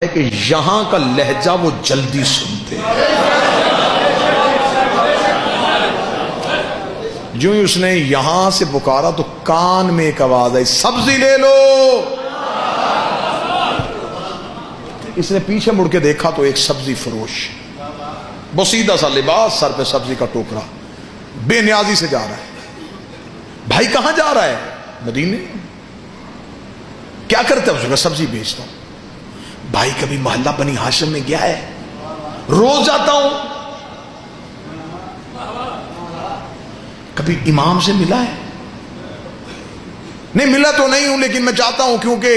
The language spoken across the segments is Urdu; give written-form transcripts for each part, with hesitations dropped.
کہ یہاں کا لہجہ وہ جلدی سنتے ہیں۔ جو ہی اس نے یہاں سے پکارا تو کان میں ایک آواز آئی، سبزی لے لو۔ اس نے پیچھے مڑ کے دیکھا تو ایک سبزی فروش، بسیدہ سا لباس، سر پہ سبزی کا ٹوکرا، بے نیازی سے جا رہا ہے۔ بھائی کہاں جا رہا ہے؟ مدینے۔ کیا کرتا ہے؟ اس نے کہا سبزی بیچتا ہوں۔ بھائی کبھی محلہ بنی ہاشم میں گیا ہے؟ روز جاتا ہوں۔ کبھی امام سے ملا ہے؟ نہیں ملا تو نہیں ہوں، لیکن میں جاتا ہوں کیونکہ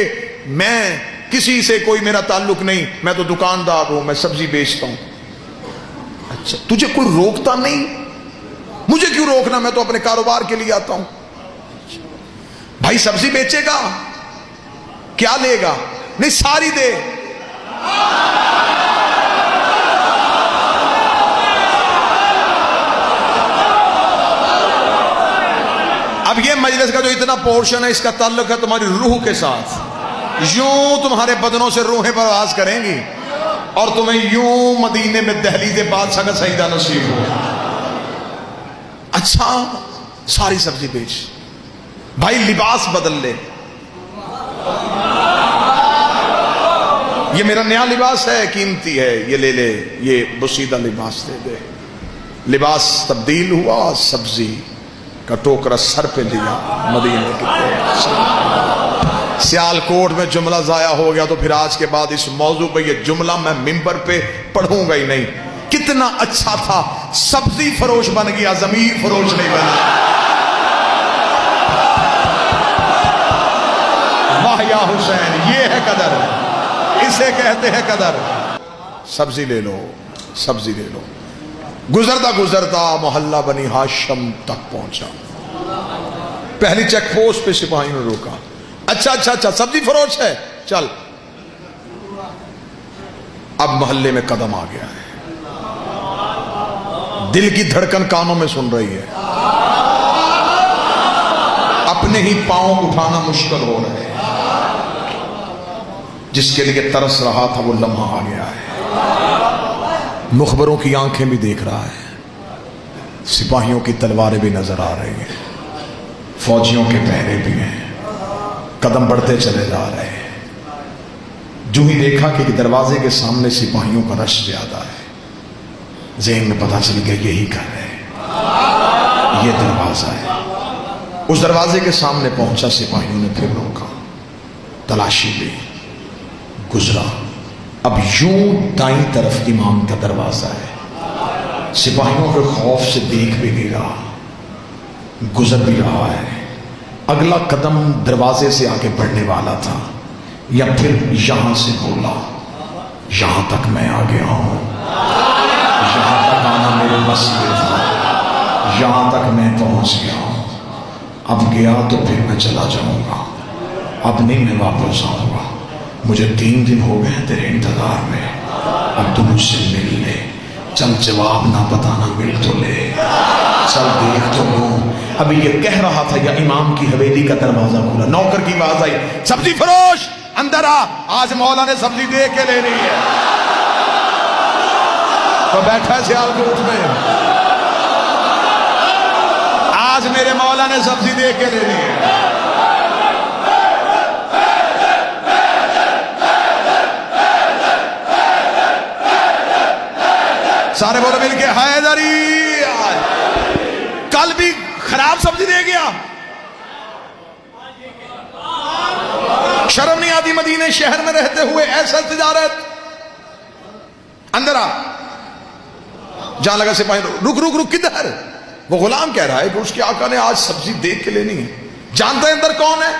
میں کسی سے کوئی میرا تعلق نہیں، میں تو دکاندار ہوں، میں سبزی بیچتا ہوں۔ اچھا تجھے کوئی روکتا نہیں؟ مجھے کیوں روکنا، میں تو اپنے کاروبار کے لیے آتا ہوں۔ بھائی سبزی بیچے گا؟ کیا لے گا؟ نہیں ساری دے۔ اب یہ مجلس کا جو اتنا پورشن ہے، اس کا تعلق ہے تمہاری روح کے ساتھ۔ یوں تمہارے بدنوں سے روحیں پرواز کریں گی اور تمہیں یوں مدینے میں دہلیز بادشاہ کا سجدہ نصیب ہو۔ اچھا ساری سبزی بیچ۔ بھائی لباس بدل لے، یہ میرا نیا لباس ہے، قیمتی ہے، یہ لے لے، یہ بسیدہ لباس دے دے۔ لباس تبدیل ہوا، سبزی کا ٹوکرا سر پہ لیا، مدینے کی سیال کوٹ میں جملہ ضائع ہو گیا تو پھر آج کے بعد اس موضوع پہ یہ جملہ میں ممبر پہ پڑھوں گا ہی نہیں۔ کتنا اچھا تھا، سبزی فروش بن گیا، ضمیر فروش نہیں بنا۔ واہ یا حسین، یہ ہے قدر، اسے کہتے ہیں قدر۔ سبزی لے لو، سبزی لے لو۔ گزرتا گزرتا محلہ بنی ہاشم تک پہنچا۔ پہلی چیک پوسٹ پہ سپاہیوں نے روکا۔ اچھا سبزی فروش ہے، چل۔ اب محلے میں قدم آ گیا ہے، دل کی دھڑکن کانوں میں سن رہی ہے، اپنے ہی پاؤں اٹھانا مشکل ہو رہا ہے۔ جس کے لیے ترس رہا تھا وہ لمحہ آ گیا ہے۔ مخبروں کی آنکھیں بھی دیکھ رہا ہے، سپاہیوں کی تلواریں بھی نظر آ رہی ہیں، فوجیوں کے پہرے بھی ہیں، قدم بڑھتے چلے جا رہے ہیں۔ جو ہی دیکھا کہ دروازے کے سامنے سپاہیوں کا رش زیادہ ہے، ذہن میں پتہ چل گیا یہی کر رہے ہیں، یہ دروازہ ہے۔ اس دروازے کے سامنے پہنچا، سپاہیوں نے پھر روکا، تلاشی لی، گزرا۔ اب یوں دائیں طرف امام کا دروازہ ہے، سپاہیوں کے خوف سے دیکھ بھی نہیں رہا، گزر بھی رہا ہے۔ اگلا قدم دروازے سے آگے بڑھنے والا تھا، یا پھر یہاں سے بولا، یہاں تک میں آ گیا ہوں، یہاں تک آنا میرے بس میں تھا، یہاں تک میں پہنچ گیا ہوں، اب گیا تو پھر میں چلا جاؤں گا، اب نہیں میں واپس آؤں گا۔ مجھے 3 دن ہو گئے تیرے انتظار میں، اب تو مجھ سے مل لے، چل جواب نہ بتانا، مل تو لے، چل دیکھ تو لوں۔ ابھی یہ کہہ رہا تھا یا امام کی حویلی کا دروازہ کھلا، نوکر کی آواز آئی، سبزی فروش اندر آ، آج مولا نے سبزی دے کے لے رہی ہے۔ تو بیٹھا سیال کوٹ میں، آج میرے مولا نے سبزی دے کے لے رہی ہے۔ سارے بولو مل کے، حیدری کل بھی خراب سبزی دے گیا، شرم نہیں آتی مدینے شہر میں رہتے ہوئے ایسا تجارت؟ اندر آ۔ جہاں لگا سپاہی، رک رک رک، کدھر؟ وہ غلام کہہ رہا ہے کہ اس کے آقا نے آج سبزی دیکھ کے لینی ہے۔ جانتا ہے اندر کون ہے؟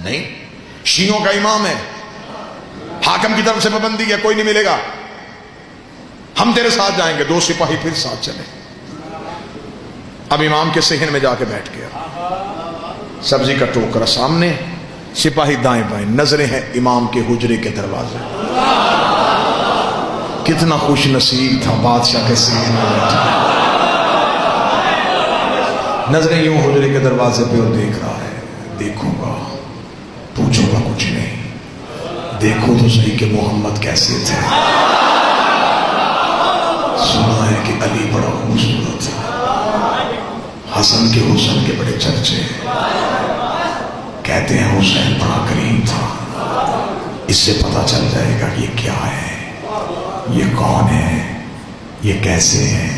نہیں، شیعوں کا امام ہے، حاکم کی طرف سے پابندی ہے، کوئی نہیں ملے گا، ہم تیرے ساتھ جائیں گے۔ 2 سپاہی پھر ساتھ چلے۔ اب امام کے صحن میں جا کے بیٹھ گیا، سبزی کا ٹوکرا سامنے، سپاہی دائیں بائیں، نظریں ہیں امام کے حجرے کے دروازے۔ کتنا خوش نصیب تھا بادشاہ کے صحن میں بیٹھا، نظریں یوں حجرے کے دروازے پہ اور دیکھ رہا ہے، دیکھوں گا، پوچھوں گا کچھ نہیں، دیکھو تو صحیح کہ محمد کیسے تھے. سنا ہے کہ علی بڑا خوبصورت تھا، حسن کے حسن کے بڑے چرچے، کہتے ہیں حسین بڑا کریم تھا. اس سے پتہ چل جائے گا کہ یہ کیا ہے، یہ کون ہے، یہ کیسے ہے.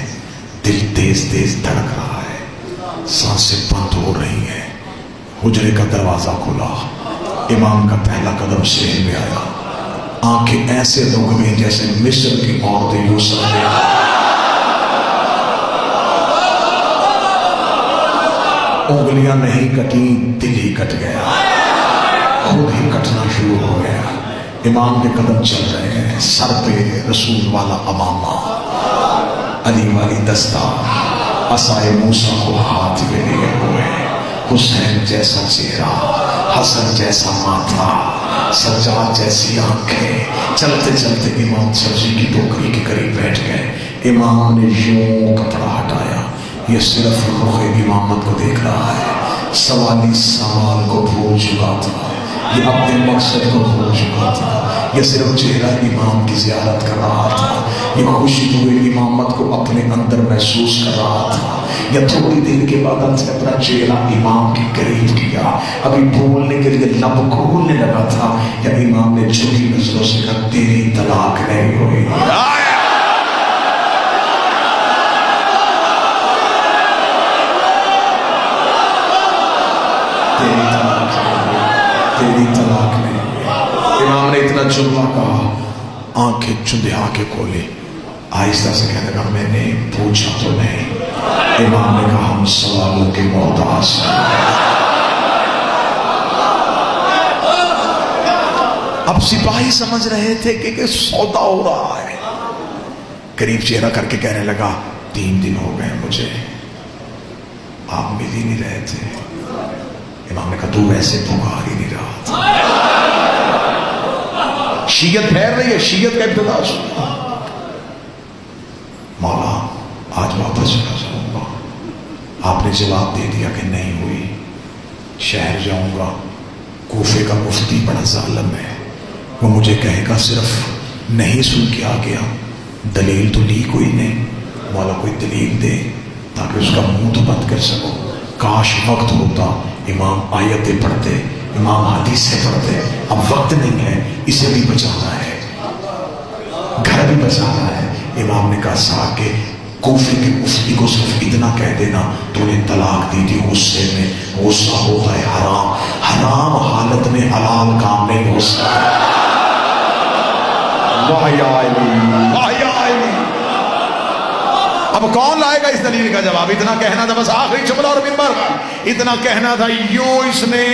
دل تیز تیز دھڑک رہا ہے، سانسیں بند ہو رہی ہیں. حجرے کا دروازہ کھلا، امام کا پہلا قدم سین میں آیا. آنکھیں ایسے رک گئیں جیسے مصر کی عورتیں یوسف نے. انگلیاں نہیں کٹی، دل ہی کٹ گیا، خود ہی کٹنا شروع ہو گیا. امام کے قدم چل رہے ہیں، سر پہ رسول والا امامہ، علی والی دستار، عصائے موسیٰ کو ہاتھ میں لیے ہوئے، حسین جیسا چہرہ، حسن جیسا ماتھا، سجاد جیسی آنکھیں. چلتے چلتے امام سبزی کی ٹوکری کے قریب بیٹھ گئے. امام نے یوں کپڑا ہٹایا، یہ صرف رخ امامت کو دیکھ رہا ہے. سوالی سوال کو بھول چکا تھا، یہ اپنے مقصد کو بھول چکا تھا. یہ صرف چہرہ امام کی زیارت کر رہا تھا. یہ خوشبو امامت کو اپنے اندر محسوس کر رہا تھا. یا تھوڑی دیر کے بعد ہم سے اپنا چہرہ امام کے قریب کیا، ابھی بولنے کے لیے لب کھولنے لگا تھا، یا امام نے جھکی نظروں سے کہا تیری طلاق نہیں ہوئی. تیری طلاق نہیں. امام نے اتنا جملہ کہا، آنکھیں چندھا کے کھولے، آہستہ سے کہنے لگا میں نے پوچھا تو نہیں. امام نے کہا ہم سوالوں کے محتاج ہیں. اب سپاہی سمجھ رہے تھے کہ سودا ہو رہا ہے. قریب چہرہ کر کے کہنے لگا 3 دن ہو گئے مجھے، آپ مل ہی نہیں رہے تھے. امام نے کہا تو ویسے پکار ہی نہیں رہا تھا. شیعت پھیل رہی ہے، شیعت کا ابتدا سنا. مولا آج واپس چلا جاؤں گا. آپ نے جواب دے دیا کہ نہیں ہوئی، شہر جاؤں گا. کوفے کا مفتی بڑا ظالم ہے، وہ مجھے کہے گا صرف نہیں سن کے آ گیا، دلیل تو لی کوئی نہیں. مولا کوئی دلیل دے تاکہ اس کا منہ تو بند کر سکو. کاش وقت ہوتا، امام آیتیں پڑھتے، امام حدیثیں پڑھتے. اب وقت نہیں ہے، اسے بھی بچانا ہے، گھر بھی بچانا ہے. امام نے کہا صاحب کہ کوفے کے مفتی کو صرف اتنا کہہ دینا تو انہیں طلاق دی تھی. غصے میں غصہ ہوتا ہے حرام، حرام حالت میں حلال کام نہیں ہو سکتا. واہ یا علی، واہ یا علی. اب کون لائے گا اس دلیل کا جواب؟ اتنا کہنا تھا بس، آخری جملہ اور منبر اتنا کہنا تھا. یوں اس نے،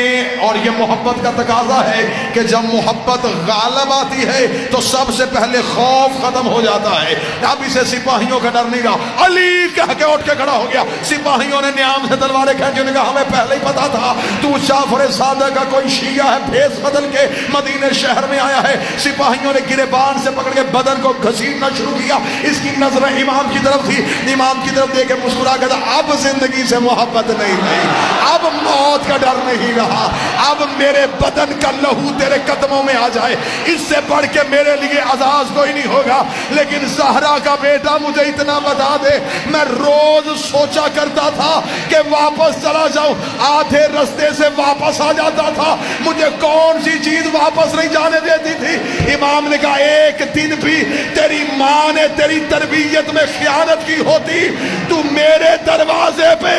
اور یہ محبت کا تقاضا ہے کہ جب محبت غالب آتی ہے تو سب سے پہلے خوف ختم ہو جاتا ہے. اب اسے سپاہیوں کا ڈر نہیں رہا. علی کہہ کے اٹھ کے کھڑا ہو گیا. سپاہیوں نے نیام سے تلواریں کھینچی، انہوں نے کہا ہمیں پہلے ہی پتا تھا تو جعفر صادق کا کوئی شیعہ ہے، بھیس بدل کے مدینے شہر میں آیا ہے. سپاہیوں نے گریبان سے پکڑ کے بدن کو گھسیٹنا شروع کیا. اس کی نظریں امام کی طرف تھی، امام کی طرف دیکھ کے مسکرا کے اب زندگی سے محبت نہیں رہی، اب موت کا ڈر نہیں رہا، اب میرے بدن کا لہو تیرے قدموں میں آ جائے، اس سے بڑھ کے میرے لیے عزاز کوئی نہیں ہوگا. لیکن زہرا کا بیٹا مجھے اتنا بتا دے، میں روز سوچا کرتا تھا کہ واپس چلا جاؤں، آدھے رستے سے واپس آ جاتا تھا، مجھے کون سی چیز واپس نہیں جانے دیتی تھی. امام نے کہا ایک دن بھی تیری ماں نے تیری تربیت میں خیانت کی ہوتی تو میرے دروازے پہ